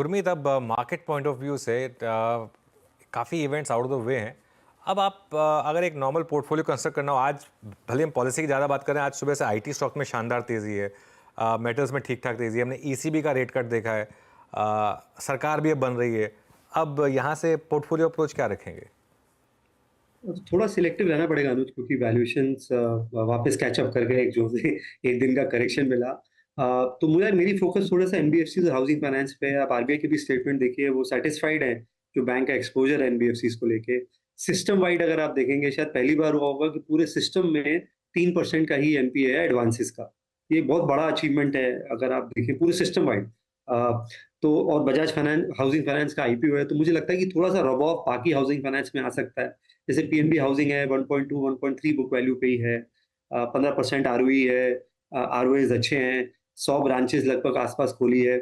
गुरमीत, अब market point of view से काफ़ी events out of the way हैं। अब आप अगर एक नॉर्मल पोर्टफोलियो कंस्ट्रक्ट करना हो, आज भले हम पॉलिसी की ज़्यादा बात करें, आज सुबह से आईटी स्टॉक में शानदार तेज़ी है, मेटल्स में ठीक ठाक तेज़ी है, हमने ईसीबी का रेट कट देखा है, सरकार भी अब बन रही है। अब यहाँ से पोर्टफोलियो अप्रोच क्या रखेंगे? थोड़ा सिलेक्टिव रहना पड़ेगा अनुज, क्योंकि वैल्यूएशंस वापस कैचअप कर गए एक जो से एक दिन का करेक्शन मिला। तो मुझे मेरी फोकस थोड़ा सा एनबीएफसी और हाउसिंग फाइनेंस पे है। आप आरबीआई की भी स्टेटमेंट देखिए, वो सेटिस्फाइड है जो बैंक का एक्सपोजर है एनबीएफसीज को लेके। सिस्टम वाइड अगर आप देखेंगे, शायद पहली बार हुआ होगा कि पूरे सिस्टम में 3% का ही एनपीए है एडवांसेस का। ये बहुत बड़ा अचीवमेंट है अगर आप देखें पूरे सिस्टम वाइड। तो और बजाज फाइनेंस हाउसिंग फाइनेंस का आईपीओ है, तो मुझे लगता है कि थोड़ा सा रब ऑफ बाकी हाउसिंग फाइनेंस में आ सकता है। जैसे पीएनबी हाउसिंग है, 1.2 1.3 बुक वैल्यू पे ही है, 15% आरओई है, आरओएज अच्छे हैं, 100 ब्रांचेस लगभग आसपास खोली है,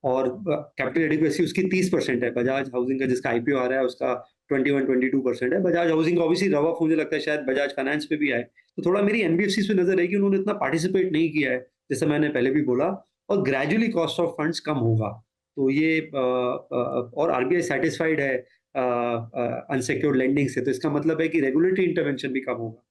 और कैपिटल एडिक्वेसी उसकी 30% है। बजाज हाउसिंग का जिसका आईपीओ आ रहा है उसका 21-22% है। बजाज हाउसिंग का ऑब्वियसली रब ऑफ मुझे लगता है शायद बजाज फाइनेंस पे भी आए। तो थोड़ा मेरी एनबीएफसी पे नजर है कि उन्होंने इतना पार्टिसिपेट नहीं किया है, जैसे मैंने पहले भी बोला, और ग्रेजुअली कॉस्ट ऑफ फंड्स कम होगा। तो ये और आरबीआई सेटिस्फाइड है अनसिक्योर्ड लेंडिंग से, तो इसका मतलब है कि रेगुलेटरी इंटरवेंशन भी कम होगा।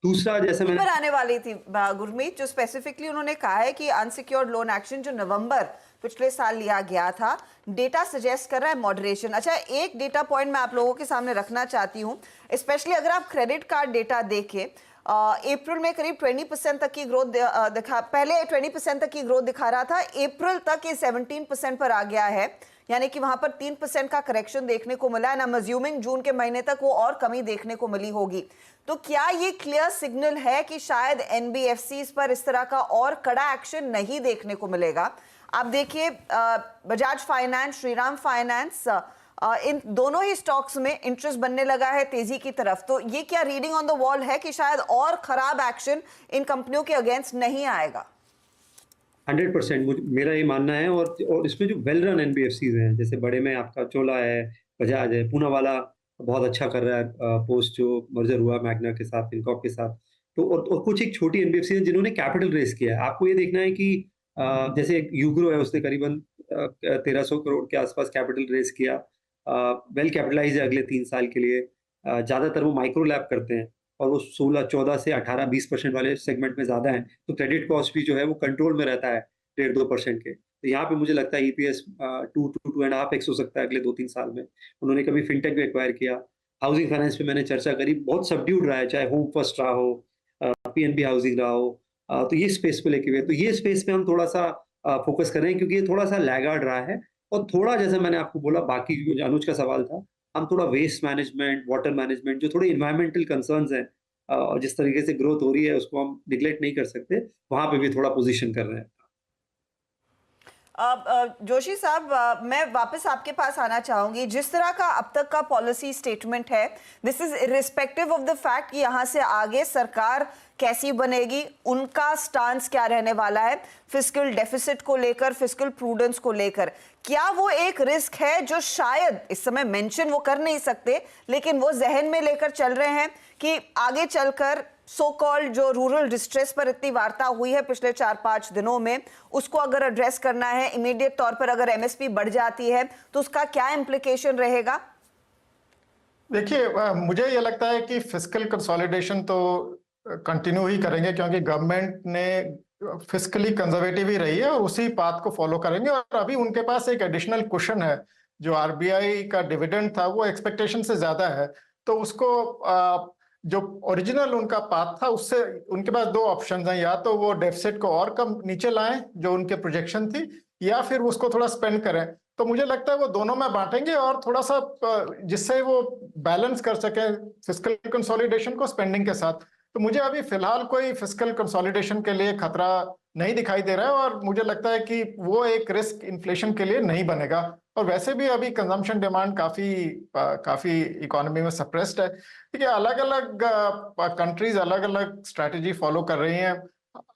दूसरा, जैसे इसी मैंने पर आने वाली थी गुरमीत, जो स्पेसिफिकली उन्होंने कहा है कि अनसिक्योर्ड लोन एक्शन जो नवंबर पिछले साल लिया गया था, डेटा सजेस्ट कर रहा है मॉडरेशन। अच्छा, एक डेटा पॉइंट मैं आप लोगों के सामने रखना चाहती हूँ, स्पेशली अगर आप क्रेडिट कार्ड डेटा देखें, अप्रैल में करीब 20% तक की ग्रोथ दिखा, पहले 20% तक की ग्रोथ दिखा रहा था, अप्रैल तक ये 17% पर आ गया है, यानी कि वहां पर 3% का करेक्शन देखने को मिला है। आई एम अज्यूमिंग जून के महीने तक वो और कमी देखने को मिली होगी। तो क्या ये क्लियर सिग्नल है कि शायद एनबीएफसीज पर इस तरह का और कड़ा एक्शन नहीं देखने को मिलेगा? आप देखिए, बजाज फाइनेंस, श्रीराम फाइनेंस, इन दोनों ही स्टॉक्स में इंटरेस्ट बनने लगा है तेजी की तरफ। तो ये क्या रीडिंग ऑन द वॉल है कि शायद और खराब एक्शन इन कंपनियों के अगेंस्ट नहीं आएगा? 100% मेरा ये मानना है। और इसमें जो वेल रन एनबीएफसीज हैं, जैसे बड़े में आपका चोला है, बजाज है, पूना वाला बहुत अच्छा कर रहा है, पोस्ट जो मर्जर हुआ मैग्ना के साथ, इनकॉप के साथ। तो और कुछ एक छोटी एनबीएफसी हैं जिन्होंने कैपिटल रेज किया है। आपको ये देखना है कि जैसे यूग्रो है, उसने करीबन 1300 करोड़ के आसपास कैपिटल रेज किया, वेल कैपिटलाइज है अगले 3 साल के लिए। ज्यादातर वो माइक्रो लैब करते हैं, और वो 16-14 से 18-20% वाले सेगमेंट में ज़्यादा है, तो क्रेडिट कॉस्ट भी जो है वो कंट्रोल में रहता है 1.5-2% के। तो यहाँ पे मुझे लगता है ईपीएस 2-2.5x हो सकता है अगले 2-3 साल में। उन्होंने कभी फिनटेक भी एक्वायर किया। हाउसिंग फाइनेंस पे मैंने चर्चा करी, बहुत सबड्यूड रहा है, चाहे होम फर्स्ट रहा हो, पीएनबी हाउसिंग रहा हो। तो ये स्पेस पे लेके हुए, तो ये स्पेस पे हम थोड़ा सा फोकस कर रहे हैं, क्योंकि ये थोड़ा सा लैगार्ड रहा है। और थोड़ा, जैसे मैंने आपको बोला, बाकी जो अनुज का सवाल था, हम थोड़ा वेस्ट मैनेजमेंट, वाटर मैनेजमेंट, जो थोड़े इन्वायरमेंटल कंसर्न्स हैं, और जिस तरीके से ग्रोथ हो रही है उसको हम निग्लेक्ट नहीं कर सकते, वहाँ पे भी थोड़ा पोज़ीशन कर रहे हैं। जोशी साहब, मैं वापस आपके पास आना चाहूंगी। जिस तरह का अब तक का पॉलिसी स्टेटमेंट है, this is irrespective of the fact कि यहाँ से आगे सरकार कैसी बनेगी, उनका स्टांस क्या रहने वाला है फिस्कल डेफिसिट को लेकर, फिस्कल प्रूडेंस को लेकर। क्या वो एक रिस्क है जो शायद इस समय मेंशन वो कर नहीं सकते, लेकिन वो जहन में लेकर चल रहे हैं कि आगे चलकर सो कॉल्ड जो रूरल डिस्ट्रेस पर इतनी वार्ता हुई है पिछले 4-5 दिनों में, उसको अगर एड्रेस करना है इमीडिएट तौर पर, अगर एमएसपी बढ़ जाती है तो उसका क्या इम्प्लीकेशन रहेगा? देखिए, मुझे ये लगता है कि फिस्कल कंसोलिडेशन तो कंटिन्यू ही करेंगे, क्योंकि गवर्नमेंट ने फिस्कली कंजर्वेटिव ही रही है और उसी पाथ को फॉलो करेंगे। और अभी उनके पास एक एडिशनल कुशन है, जो आरबीआई का डिविडेंड था वो एक्सपेक्टेशन से ज्यादा है, तो उसको जो ओरिजिनल उनका पाथ था उससे उनके पास दो ऑप्शंस हैं, या तो वो डेफिसिट को और कम नीचे लाएं जो उनके प्रोजेक्शन थी, या फिर उसको थोड़ा स्पेंड करें। तो मुझे लगता है वो दोनों में बांटेंगे, और थोड़ा सा जिससे वो बैलेंस कर सके फिस्कल कंसोलिडेशन को स्पेंडिंग के साथ। तो मुझे अभी फिलहाल कोई फिस्कल कंसोलिडेशन के लिए खतरा नहीं दिखाई दे रहा है, और मुझे लगता है कि वो एक रिस्क इन्फ्लेशन के लिए नहीं बनेगा। और वैसे भी अभी कंजम्पशन डिमांड काफी इकोनॉमी में सप्रेस्ड है। ठीक है, अलग अलग कंट्रीज अलग अलग स्ट्रैटेजी फॉलो कर रही हैं,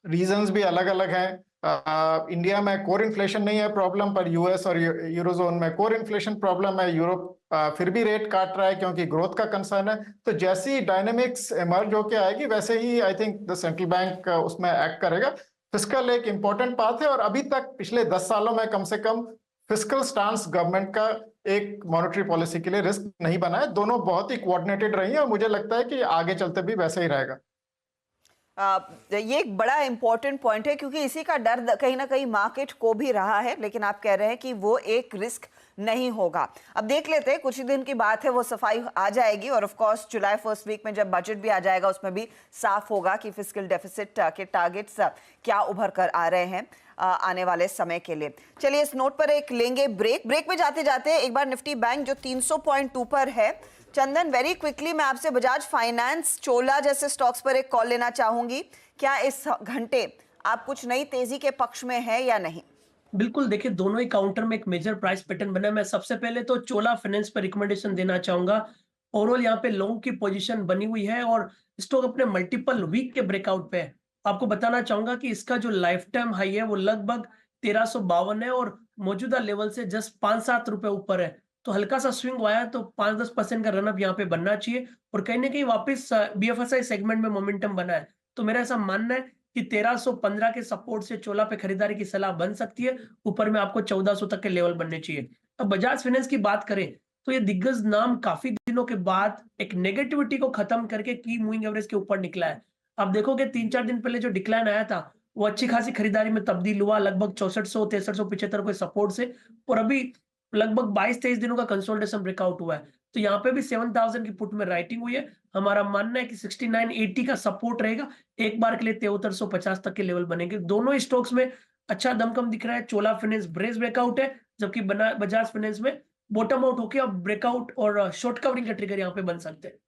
रीजंस भी अलग अलग हैं। इंडिया में कोर इन्फ्लेशन नहीं है प्रॉब्लम, पर यूएस और यूरोजोन में कोर इन्फ्लेशन प्रॉब्लम है। यूरोप फिर भी रेट काट रहा है क्योंकि ग्रोथ का कंसर्न है। तो जैसी डायनेमिक्स इमर्ज होके आएगी, वैसे ही I think the central bank उसमें एक्ट करेगा। फिस्कल एक इंपॉर्टेंट पाथ है, और अभी तक पिछले 10 सालों में कम से कम फिस्कल स्टांस गवर्नमेंट का एक मॉनेटरी पॉलिसी के लिए रिस्क नहीं बना है। दोनों बहुत ही कोऑर्डिनेटेड रही है और मुझे लगता है कि आगे चलते भी वैसे ही रहेगा। ये एक बड़ा इंपॉर्टेंट पॉइंट है क्योंकि इसी का डर कहीं ना कहीं मार्केट को भी रहा है, लेकिन आप कह रहे हैं कि वो एक रिस्क नहीं होगा। अब देख लेते हैं, कुछ ही दिन की बात है, वो सफाई आ जाएगी और ऑफ कोर्स जुलाई फर्स्ट वीक में जब बजट भी आ जाएगा उसमें भी साफ होगा कि फिस्कल डेफिसिट के टारगेट्स क्या उभर कर आ रहे हैं आने वाले समय के लिए। चलिए इस नोट पर एक लेंगे ब्रेक में जाते जाते एक बार निफ्टी बैंक जो 300 पॉइंट ऊपर है। चंदन, वेरी क्विकली मैं आपसे बजाज फाइनेंस, चोला जैसे स्टॉक्स पर एक कॉल लेना चाहूंगी। क्या इस घंटे आप कुछ नई तेजी के पक्ष में है या नहीं? बिल्कुल, देखिए दोनों ही काउंटर में एक मेजर प्राइस पैटर्न बना है। मैं सबसे पहले तो चोला फाइनेंस पर रिकमेंडेशन देना चाहूंगा। ओवरऑल यहाँ पे लॉन्ग की पोजीशन बनी हुई है और स्टॉक अपने मल्टीपल वीक के ब्रेकआउट पे है। आपको बताना चाहूंगा कि इसका जो लाइफ टाइम हाई है वो लगभग 1352 है और मौजूदा लेवल से जस्ट 5-7 रुपए ऊपर है। तो हल्का सा स्विंग आया तो 5-10% का रनअप यहाँ पे बनना चाहिए और कहीं ना कहीं वापस बीएफएसआई सेगमेंट में मोमेंटम बना है। तो मेरा ऐसा मानना है कि 1315 के सपोर्ट से चोला पे खरीदारी की सलाह बन सकती है। ऊपर में आपको 1400 तक के लेवल बनने चाहिए। अब बजाज फाइनेंस की बात करें तो ये दिग्गज नाम काफी दिनों के बाद एक नेगेटिविटी को खत्म करके की मूविंग एवरेज के ऊपर निकला है। आप देखोगे 3-4 दिन पहले जो डिक्लाइन आया था वो अच्छी खासी खरीदारी में तब्दील हुआ, लगभग 6400, 6375 के सपोर्ट से, और अभी लगभग 22-23 दिनों का कंसोलिडेशन ब्रेकआउट हुआ है। तो यहाँ पे भी 7000 की पुट में राइटिंग हुई है। हमारा मानना है कि 6980 का सपोर्ट रहेगा। एक बार के लिए 7350 तक के लेवल बनेंगे। दोनों ही स्टॉक्स में अच्छा दमखम दिख रहा है। चोला फाइनेंस ब्रेस ब्रेकआउट है, जबकि बजाज फाइनेंस में बॉटम आउट होके अब ब्रेकआउट और शॉर्ट कवरिंग का ट्रिगर यहाँ पे बन सकते हैं।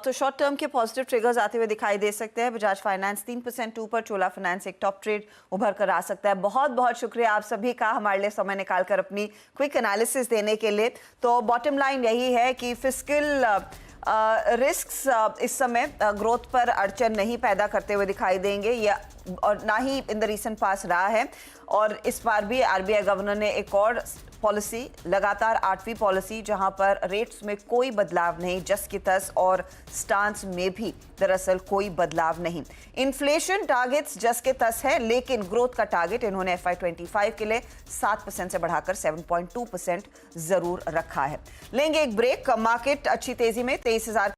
तो शॉर्ट टर्म के पॉजिटिव ट्रिगर्स आते हुए दिखाई दे सकते हैं। बजाज फाइनेंस 3% ऊपर, चोला फाइनेंस एक टॉप ट्रेड उभर कर आ सकता है। बहुत बहुत शुक्रिया आप सभी का हमारे लिए समय निकालकर अपनी क्विक एनालिसिस देने के लिए। तो बॉटम लाइन यही है कि फिस्कल रिस्क्स इस समय ग्रोथ पर अड़चन नहीं पैदा करते हुए दिखाई देंगे, या और ना ही इन द रीसेंट पास रहा है। और इस बार भी आरबीआई गवर्नर ने एक और पॉलिसी, लगातार 8वीं पॉलिसी, जहां पर रेट्स में कोई बदलाव नहीं, जस की तस, और स्टांस में भी दरअसल कोई बदलाव नहीं। इन्फ्लेशन टारगेट्स जस के तस है, लेकिन ग्रोथ का टारगेट इन्होंने FY25 के लिए 7% से बढ़ाकर 7.2% जरूर रखा है। लेंगे एक ब्रेक। मार्केट अच्छी तेजी में 23,000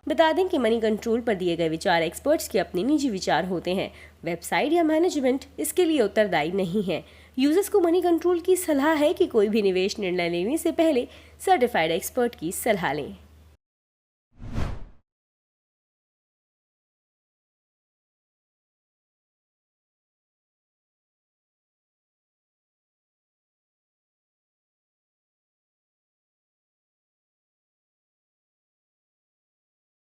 बता दें कि मनी कंट्रोल पर दिए गए विचार एक्सपर्ट्स के अपने निजी विचार होते हैं। वेबसाइट या मैनेजमेंट इसके लिए उत्तरदायी नहीं है। यूजर्स को मनी कंट्रोल की सलाह है कि कोई भी निवेश निर्णय लेने से पहले सर्टिफाइड एक्सपर्ट की सलाह लें।